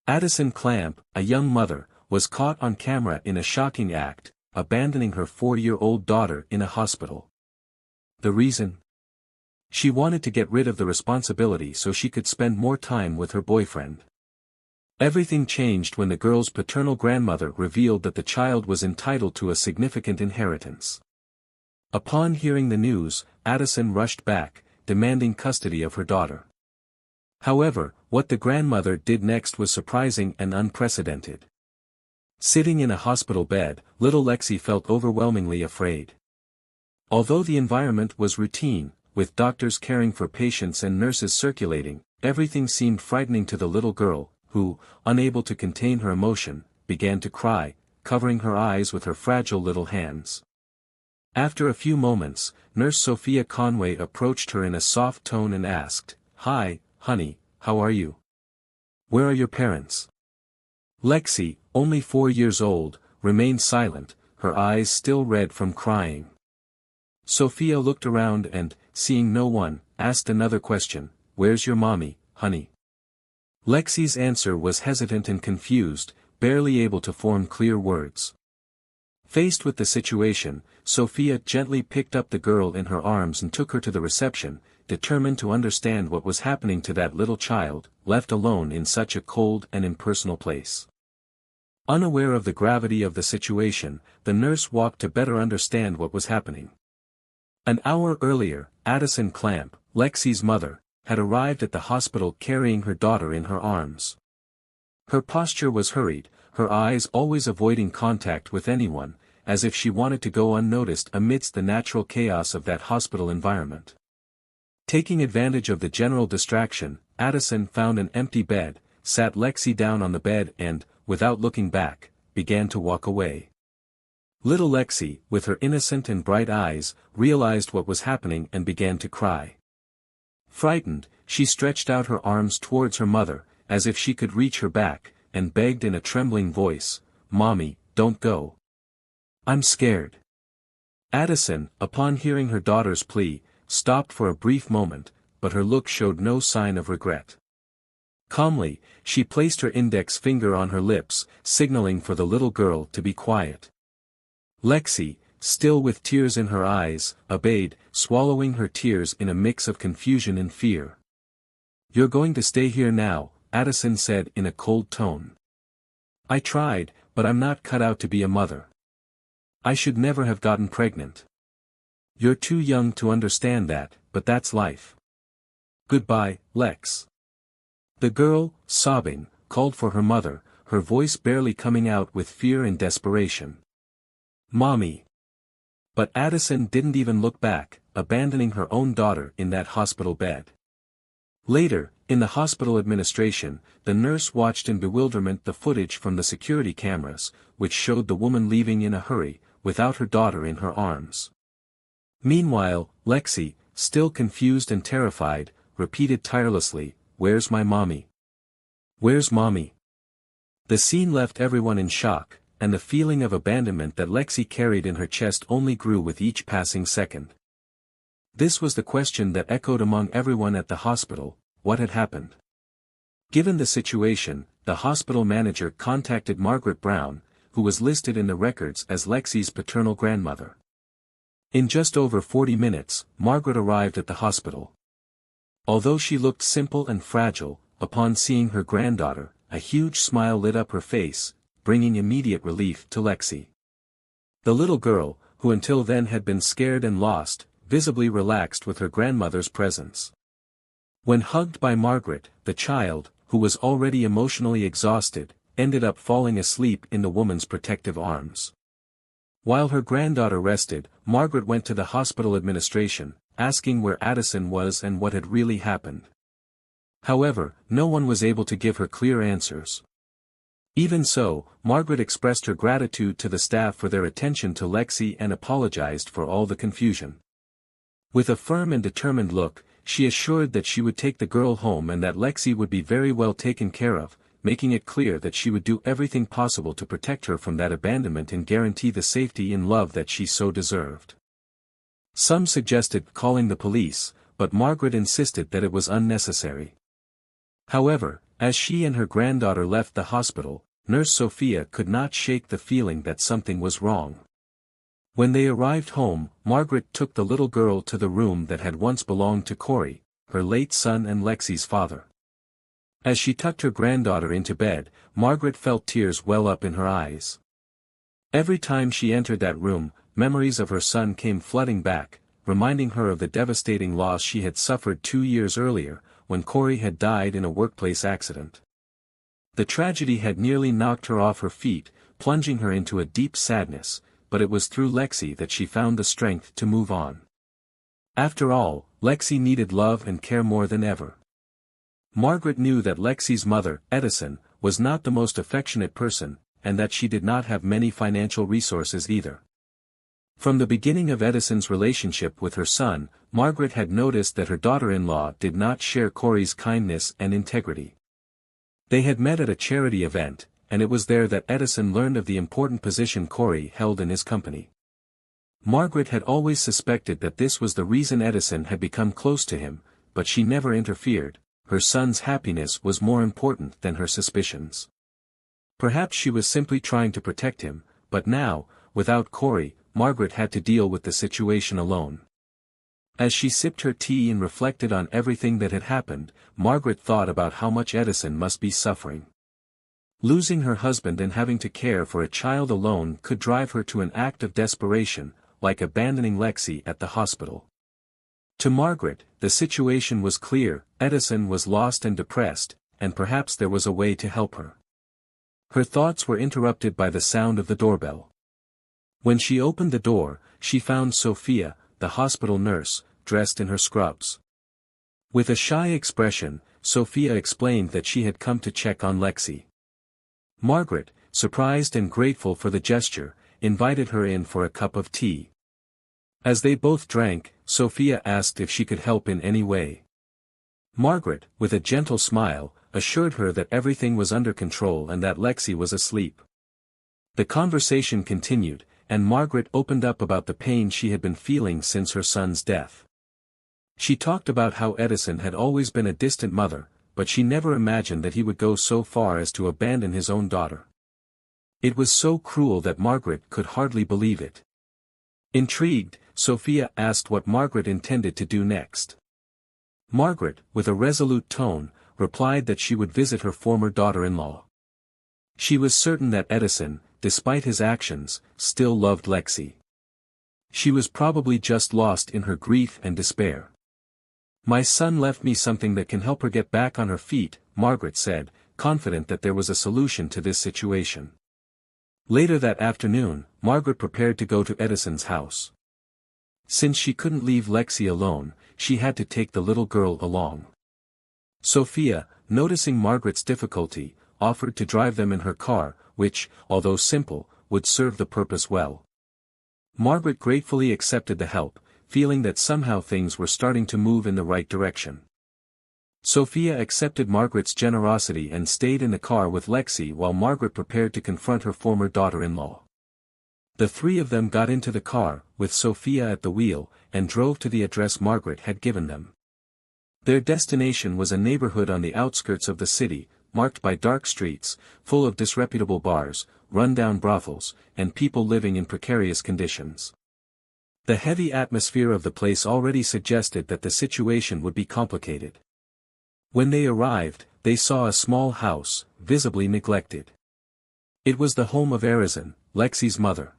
Addison Clamp, a young mother, was caught on camera in a shocking act, abandoning her 4-year-old daughter in a hospital. The reason? She wanted to get rid of the responsibility so she could spend more time with her boyfriend. Everything changed when the girl's paternal grandmother revealed that the child was entitled to a significant inheritance. Upon hearing the news, Addison rushed back, demanding custody of her daughter. However, what the grandmother did next was surprising and unprecedented. Sitting in a hospital bed, little Lexi felt overwhelmingly afraid. Although the environment was routine, with doctors caring for patients and nurses circulating, everything seemed frightening to the little girl, who, unable to contain her emotion, began to cry, covering her eyes with her fragile little hands. After a few moments, Nurse Sophia Conway approached her in a soft tone and asked, "Hi, honey, how are you? Where are your parents?" Lexi, only 4 years old, remained silent, her eyes still red from crying. Sophia looked around and, seeing no one, asked another question, "Where's your mommy, honey?" Lexi's answer was hesitant and confused, barely able to form clear words. Faced with the situation, Sophia gently picked up the girl in her arms and took her to the reception, determined to understand what was happening to that little child, left alone in such a cold and impersonal place. Unaware of the gravity of the situation, the nurse walked to better understand what was happening. An hour earlier, Addison Clamp, Lexi's mother, had arrived at the hospital carrying her daughter in her arms. Her posture was hurried, her eyes always avoiding contact with anyone, as if she wanted to go unnoticed amidst the natural chaos of that hospital environment. Taking advantage of the general distraction, Addison found an empty bed, sat Lexi down on the bed and, without looking back, began to walk away. Little Lexi, with her innocent and bright eyes, realized what was happening and began to cry. Frightened, she stretched out her arms towards her mother, as if she could reach her back, and begged in a trembling voice, "Mommy, don't go. I'm scared." Addison, upon hearing her daughter's plea, stopped for a brief moment, but her look showed no sign of regret. Calmly, she placed her index finger on her lips, signaling for the little girl to be quiet. Lexi, still with tears in her eyes, obeyed, swallowing her tears in a mix of confusion and fear. "You're going to stay here now," Addison said in a cold tone. "I tried, but I'm not cut out to be a mother. I should never have gotten pregnant. You're too young to understand that, but that's life. Goodbye, Lex." The girl, sobbing, called for her mother, her voice barely coming out with fear and desperation. "Mommy." But Addison didn't even look back, abandoning her own daughter in that hospital bed. Later, in the hospital administration, the nurse watched in bewilderment the footage from the security cameras, which showed the woman leaving in a hurry, without her daughter in her arms. Meanwhile, Lexi, still confused and terrified, repeated tirelessly, "Where's my mommy? Where's mommy?" The scene left everyone in shock, and the feeling of abandonment that Lexi carried in her chest only grew with each passing second. This was the question that echoed among everyone at the hospital: what had happened? Given the situation, the hospital manager contacted Margaret Brown, who was listed in the records as Lexi's paternal grandmother. In just over 40 minutes, Margaret arrived at the hospital. Although she looked simple and fragile, upon seeing her granddaughter, a huge smile lit up her face, bringing immediate relief to Lexi. The little girl, who until then had been scared and lost, visibly relaxed with her grandmother's presence. When hugged by Margaret, the child, who was already emotionally exhausted, ended up falling asleep in the woman's protective arms. While her granddaughter rested, Margaret went to the hospital administration, asking where Addison was and what had really happened. However, no one was able to give her clear answers. Even so, Margaret expressed her gratitude to the staff for their attention to Lexi and apologized for all the confusion. With a firm and determined look, she assured that she would take the girl home and that Lexi would be very well taken care of, making it clear that she would do everything possible to protect her from that abandonment and guarantee the safety and love that she so deserved. Some suggested calling the police, but Margaret insisted that it was unnecessary. However, As she and her granddaughter left the hospital, Nurse Sophia could not shake the feeling that something was wrong. When they arrived home, Margaret took the little girl to the room that had once belonged to Corey, her late son and Lexi's father. As she tucked her granddaughter into bed, Margaret felt tears well up in her eyes. Every time she entered that room, memories of her son came flooding back, reminding her of the devastating loss she had suffered 2 years earlier, when Corey had died in a workplace accident. The tragedy had nearly knocked her off her feet, plunging her into a deep sadness, but it was through Lexi that she found the strength to move on. After all, Lexi needed love and care more than ever. Margaret knew that Lexi's mother, Edison, was not the most affectionate person, and that she did not have many financial resources either. From the beginning of Edison's relationship with her son, Margaret had noticed that her daughter-in-law did not share Corey's kindness and integrity. They had met at a charity event, and it was there that Edison learned of the important position Corey held in his company. Margaret had always suspected that this was the reason Edison had become close to him, but she never interfered. Her son's happiness was more important than her suspicions. Perhaps she was simply trying to protect him, but now, without Corey, Margaret had to deal with the situation alone. As she sipped her tea and reflected on everything that had happened, Margaret thought about how much Edison must be suffering. Losing her husband and having to care for a child alone could drive her to an act of desperation, like abandoning Lexi at the hospital. To Margaret, the situation was clear: Edison was lost and depressed, and perhaps there was a way to help her. Her thoughts were interrupted by the sound of the doorbell. When she opened the door, she found Sophia, the hospital nurse, dressed in her scrubs. With a shy expression, Sophia explained that she had come to check on Lexi. Margaret, surprised and grateful for the gesture, invited her in for a cup of tea. As they both drank, Sophia asked if she could help in any way. Margaret, with a gentle smile, assured her that everything was under control and that Lexi was asleep. The conversation continued, and Margaret opened up about the pain she had been feeling since her son's death. She talked about how Edison had always been a distant mother, but she never imagined that he would go so far as to abandon his own daughter. It was so cruel that Margaret could hardly believe it. Intrigued, Sophia asked what Margaret intended to do next. Margaret, with a resolute tone, replied that she would visit her former daughter-in-law. She was certain that Edison, despite his actions, still loved Lexi. She was probably just lost in her grief and despair. "My son left me something that can help her get back on her feet," Margaret said, confident that there was a solution to this situation. Later that afternoon, Margaret prepared to go to Edison's house. Since she couldn't leave Lexi alone, she had to take the little girl along. Sophia, noticing Margaret's difficulty, offered to drive them in her car, which, although simple, would serve the purpose well. Margaret gratefully accepted the help, feeling that somehow things were starting to move in the right direction. Sophia accepted Margaret's generosity and stayed in the car with Lexi while Margaret prepared to confront her former daughter-in-law. The three of them got into the car, with Sophia at the wheel, and drove to the address Margaret had given them. Their destination was a neighborhood on the outskirts of the city, marked by dark streets, full of disreputable bars, run-down brothels, and people living in precarious conditions. The heavy atmosphere of the place already suggested that the situation would be complicated. When they arrived, they saw a small house, visibly neglected. It was the home of Edison, Lexi's mother.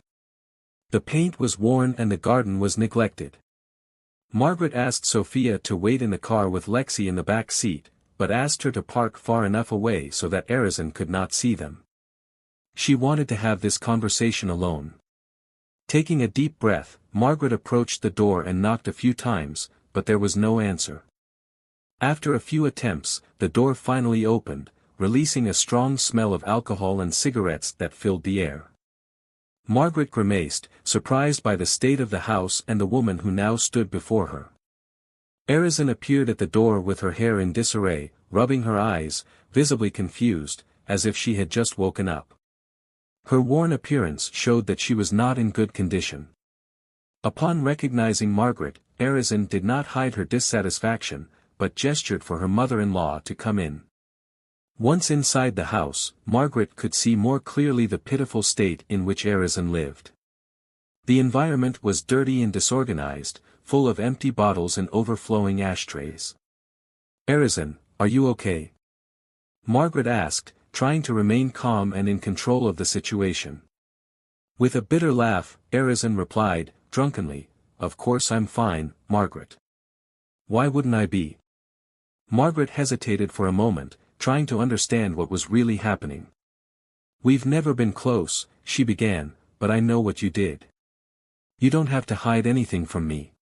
The paint was worn and the garden was neglected. Margaret asked Sophia to wait in the car with Lexi in the back seat, but asked her to park far enough away so that Edison could not see them. She wanted to have this conversation alone. Taking a deep breath, Margaret approached the door and knocked a few times, but there was no answer. After a few attempts, the door finally opened, releasing a strong smell of alcohol and cigarettes that filled the air. Margaret grimaced, surprised by the state of the house and the woman who now stood before her. Edison appeared at the door with her hair in disarray, rubbing her eyes, visibly confused, as if she had just woken up. Her worn appearance showed that she was not in good condition. Upon recognizing Margaret, Edison did not hide her dissatisfaction, but gestured for her mother-in-law to come in. Once inside the house, Margaret could see more clearly the pitiful state in which Arisen lived. The environment was dirty and disorganized, full of empty bottles and overflowing ashtrays. "Arisen, are you okay?" Margaret asked, trying to remain calm and in control of the situation. With a bitter laugh, Arisen replied, drunkenly, "Of course I'm fine, Margaret. Why wouldn't I be?" Margaret hesitated for a moment, trying to understand what was really happening. "We've never been close," she began, "but I know what you did. You don't have to hide anything from me.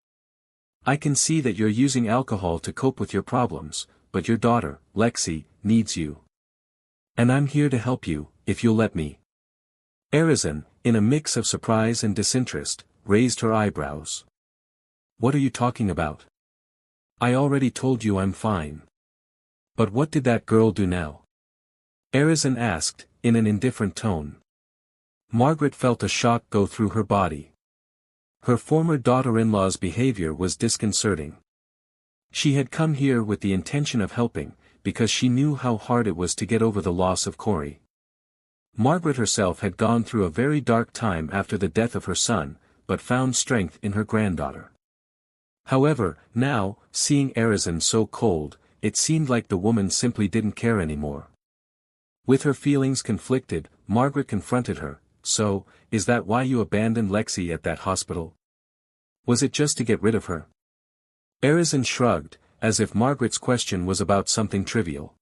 I can see that you're using alcohol to cope with your problems, but your daughter, Lexi, needs you. And I'm here to help you, if you'll let me." Arisen, in a mix of surprise and disinterest, raised her eyebrows. "What are you talking about? I already told you I'm fine. But what did that girl do now?" Arisen asked, in an indifferent tone. Margaret felt a shock go through her body. Her former daughter-in-law's behavior was disconcerting. She had come here with the intention of helping, because she knew how hard it was to get over the loss of Corey. Margaret herself had gone through a very dark time after the death of her son, but found strength in her granddaughter. However, now, seeing Arisen so cold, it seemed like the woman simply didn't care anymore. With her feelings conflicted, Margaret confronted her. "So, is that why you abandoned Lexi at that hospital? Was it just to get rid of her?" Arisen shrugged, as if Margaret's question was about something trivial.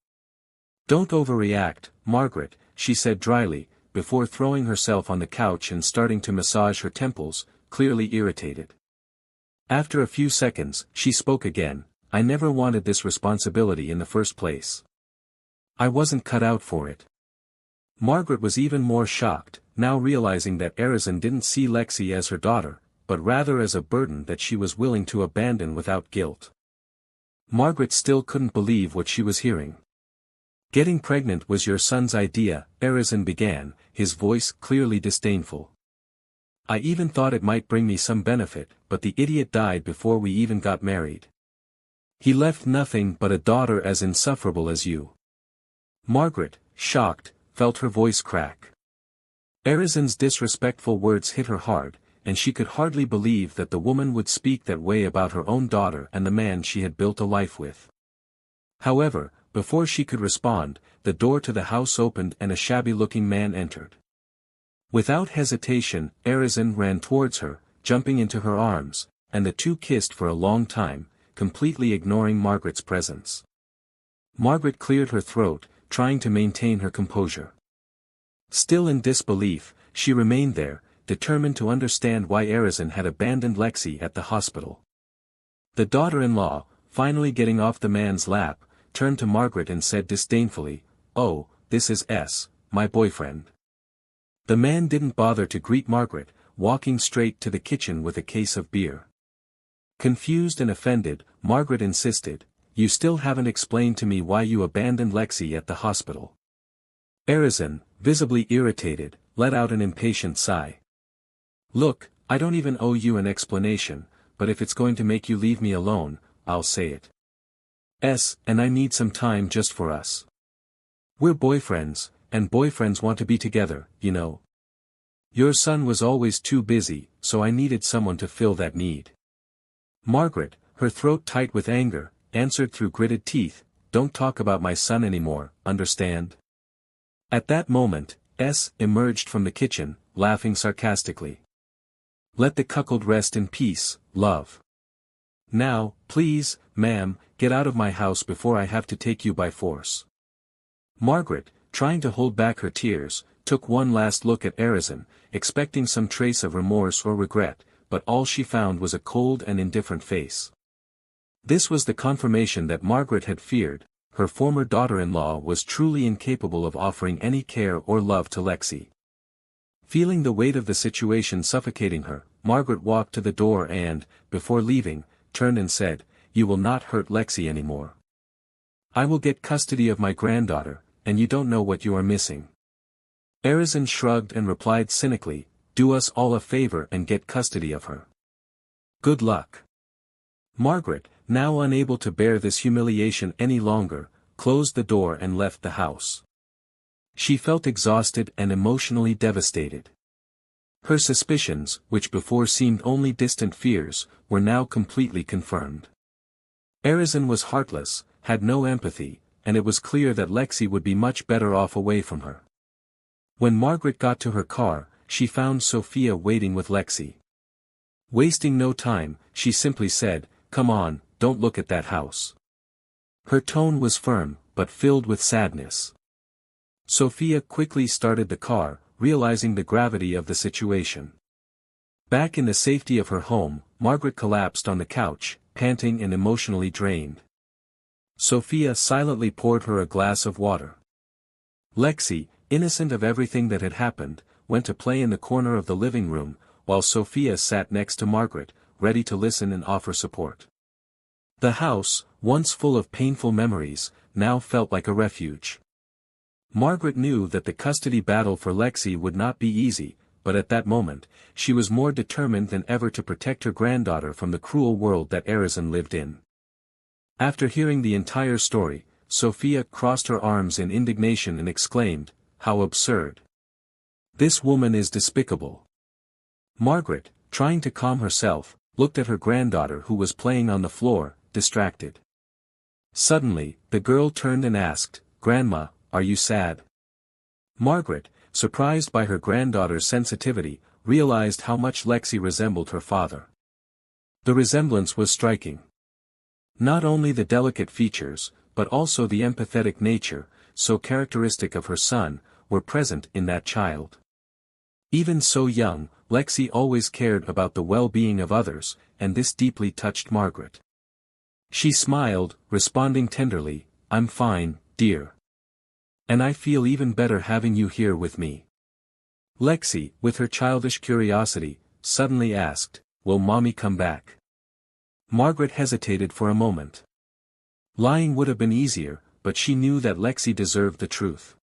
"Don't overreact, Margaret," she said dryly, before throwing herself on the couch and starting to massage her temples, clearly irritated. After a few seconds, she spoke again. "I never wanted this responsibility in the first place. I wasn't cut out for it." Margaret was even more shocked, now realizing that Arisen didn't see Lexi as her daughter, but rather as a burden that she was willing to abandon without guilt. Margaret still couldn't believe what she was hearing. "Getting pregnant was your son's idea," Arisen began, his voice clearly disdainful. "I even thought it might bring me some benefit, but the idiot died before we even got married. He left nothing but a daughter as insufferable as you." Margaret, shocked, felt her voice crack. Arisen's disrespectful words hit her hard, and she could hardly believe that the woman would speak that way about her own daughter and the man she had built a life with. However, before she could respond, the door to the house opened and a shabby-looking man entered. Without hesitation, Arisen ran towards her, jumping into her arms, and the two kissed for a long time, completely ignoring Margaret's presence. Margaret cleared her throat, trying to maintain her composure. Still in disbelief, she remained there, determined to understand why Arisen had abandoned Lexi at the hospital. The daughter-in-law, finally getting off the man's lap, turned to Margaret and said disdainfully, "Oh, this is my boyfriend." The man didn't bother to greet Margaret, walking straight to the kitchen with a case of beer. Confused and offended, Margaret insisted, "You still haven't explained to me why you abandoned Lexi at the hospital." Arisen, visibly irritated, let out an impatient sigh. "Look, I don't even owe you an explanation, but if it's going to make you leave me alone, I'll say it. And I need some time just for us. We're boyfriends, and boyfriends want to be together, you know. Your son was always too busy, so I needed someone to fill that need." Margaret, her throat tight with anger, answered through gritted teeth, "Don't talk about my son anymore, understand?" At that moment, emerged from the kitchen, laughing sarcastically. "Let the cuckold rest in peace, love. Now, please, ma'am, get out of my house before I have to take you by force." Margaret, trying to hold back her tears, took one last look at Arisen, expecting some trace of remorse or regret, but all she found was a cold and indifferent face. This was the confirmation that Margaret had feared. Her former daughter-in-law was truly incapable of offering any care or love to Lexi. Feeling the weight of the situation suffocating her, Margaret walked to the door and, before leaving, turned and said, "You will not hurt Lexi anymore. I will get custody of my granddaughter, and you don't know what you are missing." Arisen shrugged and replied cynically, "Do us all a favor and get custody of her. Good luck." Margaret, now unable to bear this humiliation any longer, closed the door and left the house. She felt exhausted and emotionally devastated. Her suspicions, which before seemed only distant fears, were now completely confirmed. Arisen was heartless, had no empathy, and it was clear that Lexi would be much better off away from her. When Margaret got to her car, she found Sophia waiting with Lexi. Wasting no time, she simply said, "Come on, don't look at that house." Her tone was firm, but filled with sadness. Sophia quickly started the car, realizing the gravity of the situation. Back in the safety of her home, Margaret collapsed on the couch, panting and emotionally drained. Sophia silently poured her a glass of water. Lexi, innocent of everything that had happened, went to play in the corner of the living room, while Sophia sat next to Margaret, ready to listen and offer support. The house, once full of painful memories, now felt like a refuge. Margaret knew that the custody battle for Lexi would not be easy, but at that moment, she was more determined than ever to protect her granddaughter from the cruel world that Arisen lived in. After hearing the entire story, Sophia crossed her arms in indignation and exclaimed, "How absurd! This woman is despicable." Margaret, trying to calm herself, looked at her granddaughter who was playing on the floor, distracted. Suddenly, the girl turned and asked, "Grandma, are you sad?" Margaret, surprised by her granddaughter's sensitivity, realized how much Lexi resembled her father. The resemblance was striking. Not only the delicate features, but also the empathetic nature, so characteristic of her son, were present in that child. Even so young, Lexi always cared about the well-being of others, and this deeply touched Margaret. She smiled, responding tenderly, "I'm fine, dear. And I feel even better having you here with me." Lexi, with her childish curiosity, suddenly asked, "Will Mommy come back?" Margaret hesitated for a moment. Lying would have been easier, but she knew that Lexi deserved the truth.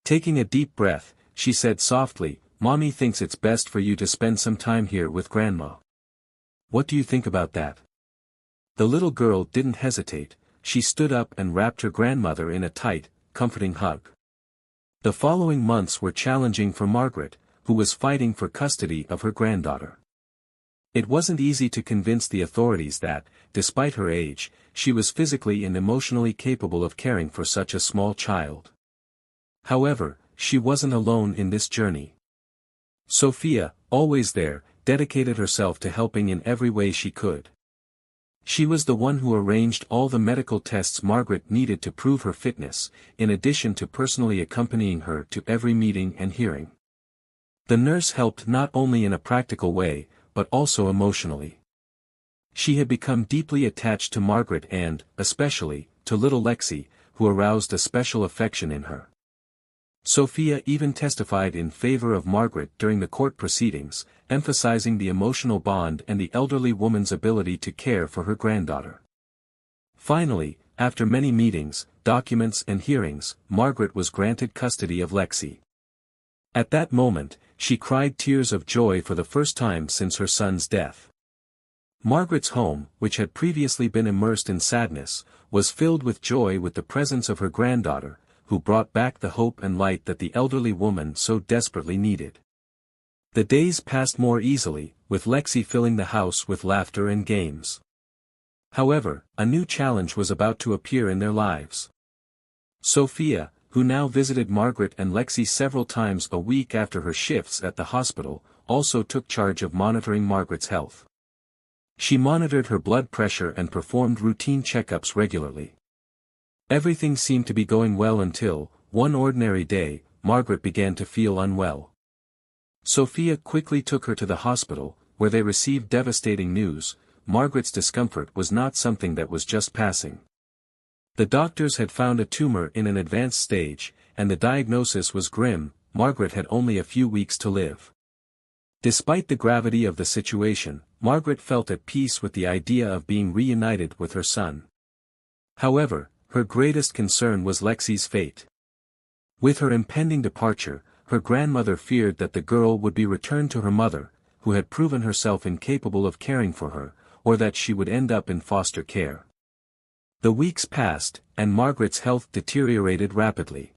Taking a deep breath, she said softly, "Mommy thinks it's best for you to spend some time here with Grandma. What do you think about that?" The little girl didn't hesitate, she stood up and wrapped her grandmother in a tight, comforting hug. The following months were challenging for Margaret, who was fighting for custody of her granddaughter. It wasn't easy to convince the authorities that, despite her age, she was physically and emotionally capable of caring for such a small child. However, she wasn't alone in this journey. Sophia, always there, dedicated herself to helping in every way she could. She was the one who arranged all the medical tests Margaret needed to prove her fitness, in addition to personally accompanying her to every meeting and hearing. The nurse helped not only in a practical way, but also emotionally. She had become deeply attached to Margaret and, especially, to little Lexi, who aroused a special affection in her. Sophia even testified in favor of Margaret during the court proceedings, emphasizing the emotional bond and the elderly woman's ability to care for her granddaughter. Finally, after many meetings, documents and hearings, Margaret was granted custody of Lexi. At that moment, she cried tears of joy for the first time since her son's death. Margaret's home, which had previously been immersed in sadness, was filled with joy with the presence of her granddaughter, who brought back the hope and light that the elderly woman so desperately needed. The days passed more easily, with Lexi filling the house with laughter and games. However, a new challenge was about to appear in their lives. Sophia, who now visited Margaret and Lexi several times a week after her shifts at the hospital, also took charge of monitoring Margaret's health. She monitored her blood pressure and performed routine checkups regularly. Everything seemed to be going well until, one ordinary day, Margaret began to feel unwell. Sophia quickly took her to the hospital, where they received devastating news. Margaret's discomfort was not something that was just passing. The doctors had found a tumor in an advanced stage, and the diagnosis was grim. Margaret had only a few weeks to live. Despite the gravity of the situation, Margaret felt at peace with the idea of being reunited with her son. However, her greatest concern was Lexi's fate. With her impending departure, her grandmother feared that the girl would be returned to her mother, who had proven herself incapable of caring for her, or that she would end up in foster care. The weeks passed, and Margaret's health deteriorated rapidly.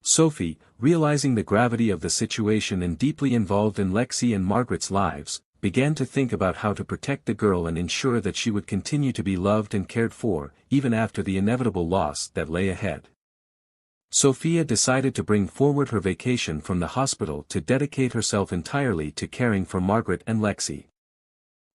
Sophie, realizing the gravity of the situation and deeply involved in Lexi and Margaret's lives, began to think about how to protect the girl and ensure that she would continue to be loved and cared for, even after the inevitable loss that lay ahead. Sophia decided to bring forward her vacation from the hospital to dedicate herself entirely to caring for Margaret and Lexi.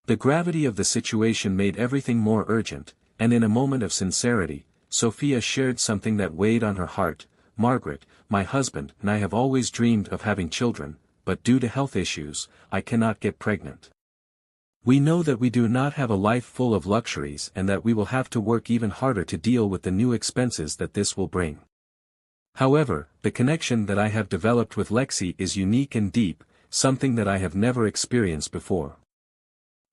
The gravity of the situation made everything more urgent, and in a moment of sincerity, Sophia shared something that weighed on her heart. "Margaret, my husband and I have always dreamed of having children, but due to health issues, I cannot get pregnant. We know that we do not have a life full of luxuries and that we will have to work even harder to deal with the new expenses that this will bring. However, the connection that I have developed with Lexi is unique and deep, something that I have never experienced before.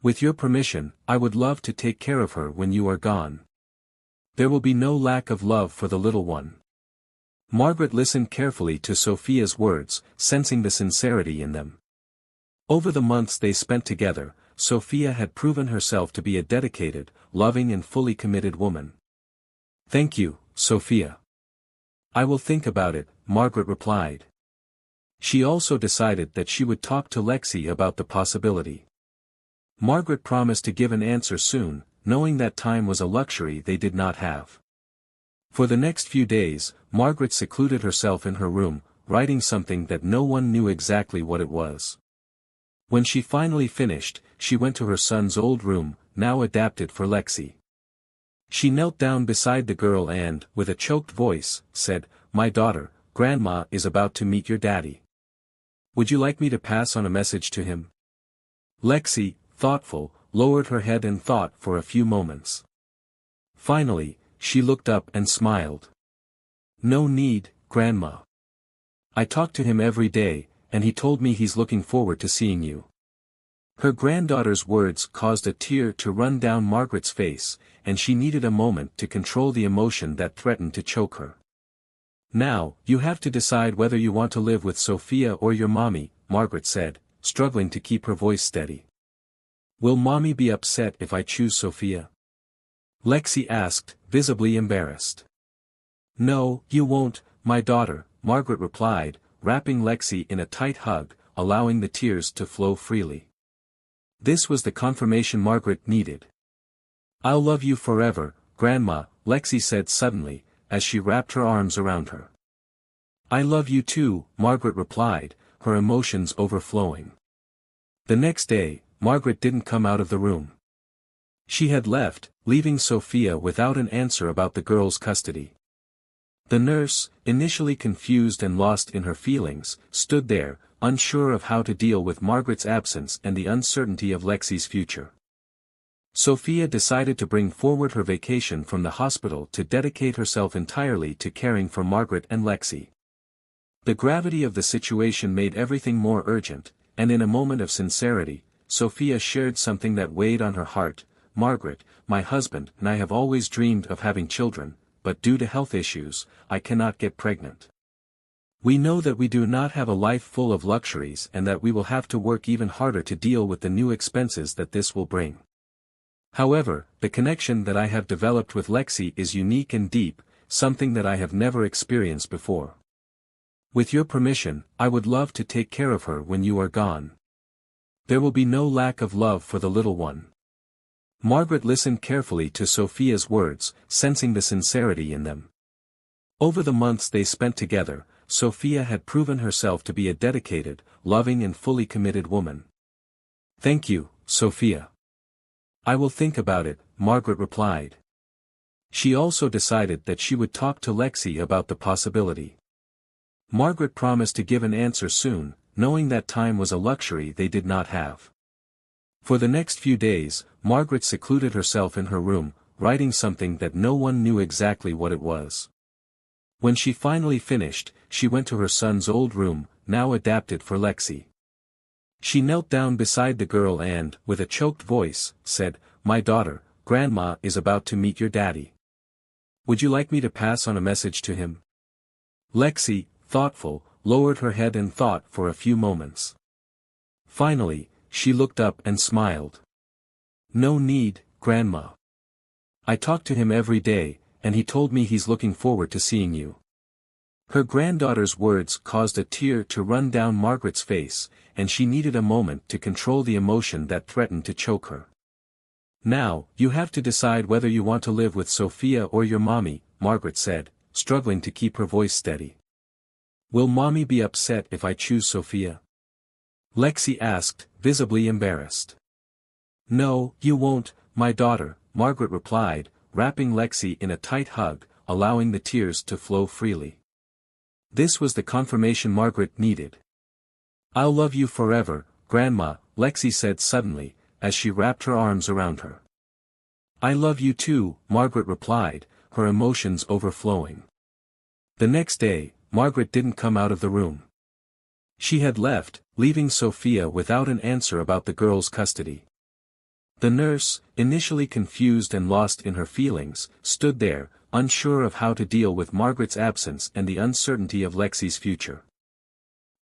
With your permission, I would love to take care of her when you are gone. There will be no lack of love for the little one." Margaret listened carefully to Sophia's words, sensing the sincerity in them. Over the months they spent together, Sophia had proven herself to be a dedicated, loving and fully committed woman. "Thank you, Sophia. I will think about it," Margaret replied. She also decided that she would talk to Lexi about the possibility. Margaret promised to give an answer soon, knowing that time was a luxury they did not have. For the next few days, Margaret secluded herself in her room, writing something that no one knew exactly what it was. When she finally finished, she went to her son's old room, now adapted for Lexi. She knelt down beside the girl and, with a choked voice, said, "My daughter, Grandma is about to meet your daddy. Would you like me to pass on a message to him?" Lexi, thoughtful, lowered her head and thought for a few moments. Finally, she looked up and smiled. "No need, Grandma. I talk to him every day, and he told me he's looking forward to seeing you." Her granddaughter's words caused a tear to run down Margaret's face, and she needed a moment to control the emotion that threatened to choke her. "Now, you have to decide whether you want to live with Sophia or your mommy," Margaret said, struggling to keep her voice steady. "Will mommy be upset if I choose Sophia?" Lexi asked, visibly embarrassed. "No, you won't, my daughter," Margaret replied, wrapping Lexi in a tight hug, allowing the tears to flow freely. This was the confirmation Margaret needed. "I'll love you forever, Grandma," Lexi said suddenly, as she wrapped her arms around her. "I love you too," Margaret replied, her emotions overflowing. The next day, Margaret didn't come out of the room. She had left, leaving Sophia without an answer about the girl's custody. The nurse, initially confused and lost in her feelings, stood there, unsure of how to deal with Margaret's absence and the uncertainty of Lexi's future. Sophia decided to bring forward her vacation from the hospital to dedicate herself entirely to caring for Margaret and Lexi. The gravity of the situation made everything more urgent, and in a moment of sincerity, Sophia shared something that weighed on her heart. "Margaret, my husband and I have always dreamed of having children, but due to health issues, I cannot get pregnant. We know that we do not have a life full of luxuries and that we will have to work even harder to deal with the new expenses that this will bring. However, the connection that I have developed with Lexi is unique and deep, something that I have never experienced before. With your permission, I would love to take care of her when you are gone. There will be no lack of love for the little one." Margaret listened carefully to Sophia's words, sensing the sincerity in them. Over the months they spent together, Sophia had proven herself to be a dedicated, loving and fully committed woman. "Thank you, Sophia. I will think about it," Margaret replied. She also decided that she would talk to Lexi about the possibility. Margaret promised to give an answer soon, knowing that time was a luxury they did not have. For the next few days, Margaret secluded herself in her room, writing something that no one knew exactly what it was. When she finally finished, she went to her son's old room, now adapted for Lexi. She knelt down beside the girl and, with a choked voice, said, "My daughter, Grandma is about to meet your daddy. Would you like me to pass on a message to him?" Lexi, thoughtful, lowered her head and thought for a few moments. Finally, she looked up and smiled. "No need, Grandma. I talk to him every day, and he told me he's looking forward to seeing you. Her granddaughter's words caused a tear to run down Margaret's face, and she needed a moment to control the emotion that threatened to choke her. Now, you have to decide whether you want to live with Sophia or your mommy, Margaret said, struggling to keep her voice steady. Will mommy be upset if I choose Sophia? Lexi asked, visibly embarrassed. No, you won't, my daughter, Margaret replied, wrapping Lexi in a tight hug, allowing the tears to flow freely. This was the confirmation Margaret needed. I'll love you forever, Grandma, Lexi said suddenly, as she wrapped her arms around her. I love you too, Margaret replied, her emotions overflowing. The next day, Margaret didn't come out of the room. She had left, leaving Sophia without an answer about the girl's custody. The nurse, initially confused and lost in her feelings, stood there, unsure of how to deal with Margaret's absence and the uncertainty of Lexi's future.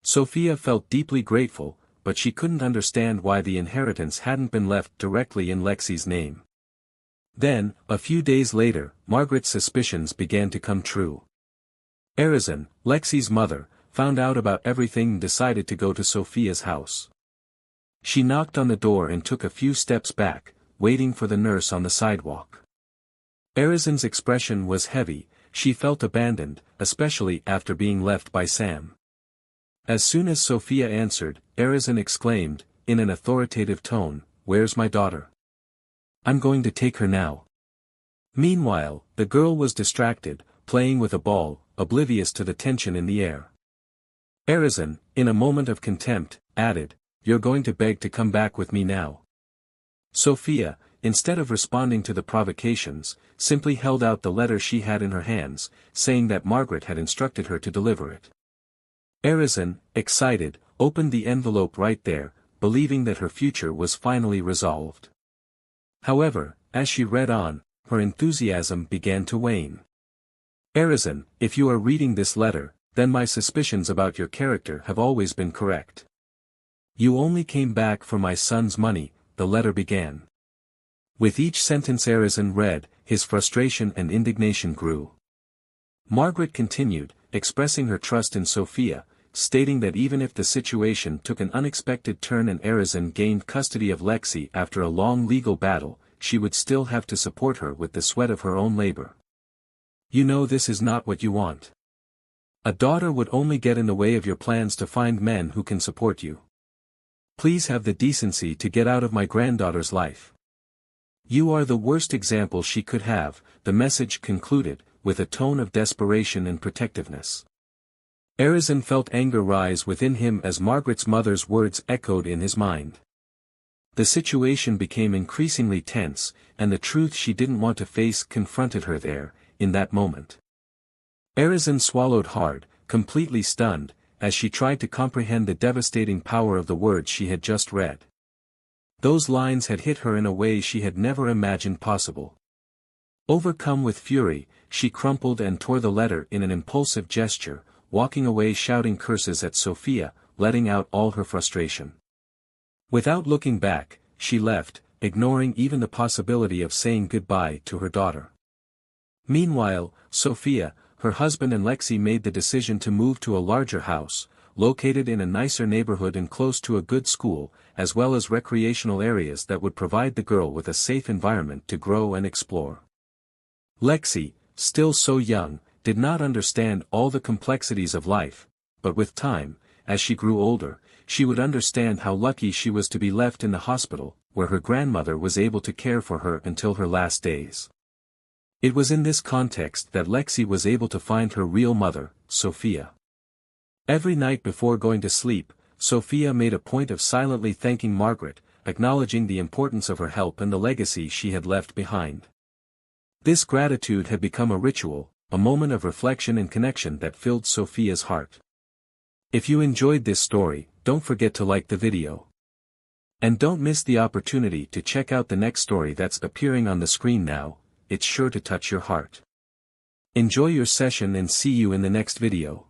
Sophia felt deeply grateful, but she couldn't understand why the inheritance hadn't been left directly in Lexi's name. Then, a few days later, Margaret's suspicions began to come true. Erizan, Lexi's mother, found out about everything and decided to go to Sophia's house. She knocked on the door and took a few steps back, waiting for the nurse on the sidewalk. Erizan's expression was heavy, she felt abandoned, especially after being left by Sam. As soon as Sophia answered, Erizan exclaimed, in an authoritative tone, "Where's my daughter? I'm going to take her now." Meanwhile, the girl was distracted, playing with a ball, oblivious to the tension in the air. Erizan, in a moment of contempt, added, "You're going to beg to come back with me now." Sophia, instead of responding to the provocations, simply held out the letter she had in her hands, saying that Margaret had instructed her to deliver it. Erizan, excited, opened the envelope right there, believing that her future was finally resolved. However, as she read on, her enthusiasm began to wane. Erizan, if you are reading this letter, then my suspicions about your character have always been correct. You only came back for my son's money, the letter began. With each sentence Erizan read, his frustration and indignation grew. Margaret continued, expressing her trust in Sophia, stating that even if the situation took an unexpected turn and Erizan gained custody of Lexi after a long legal battle, she would still have to support her with the sweat of her own labor. You know this is not what you want. A daughter would only get in the way of your plans to find men who can support you. Please have the decency to get out of my granddaughter's life. You are the worst example she could have, the message concluded, with a tone of desperation and protectiveness. Erizan felt anger rise within him as Margaret's mother's words echoed in his mind. The situation became increasingly tense, and the truth she didn't want to face confronted her there, in that moment. Erizan swallowed hard, completely stunned, as she tried to comprehend the devastating power of the words she had just read. Those lines had hit her in a way she had never imagined possible. Overcome with fury, she crumpled and tore the letter in an impulsive gesture, walking away shouting curses at Sophia, letting out all her frustration. Without looking back, she left, ignoring even the possibility of saying goodbye to her daughter. Meanwhile, Sophia, her husband and Lexi made the decision to move to a larger house, located in a nicer neighborhood and close to a good school, as well as recreational areas that would provide the girl with a safe environment to grow and explore. Lexi, still so young, did not understand all the complexities of life, but with time, as she grew older, she would understand how lucky she was to be left in the hospital, where her grandmother was able to care for her until her last days. It was in this context that Lexi was able to find her real mother, Sophia. Every night before going to sleep, Sophia made a point of silently thanking Margaret, acknowledging the importance of her help and the legacy she had left behind. This gratitude had become a ritual, a moment of reflection and connection that filled Sophia's heart. If you enjoyed this story, don't forget to like the video. And don't miss the opportunity to check out the next story that's appearing on the screen now, it's sure to touch your heart. Enjoy your session and see you in the next video.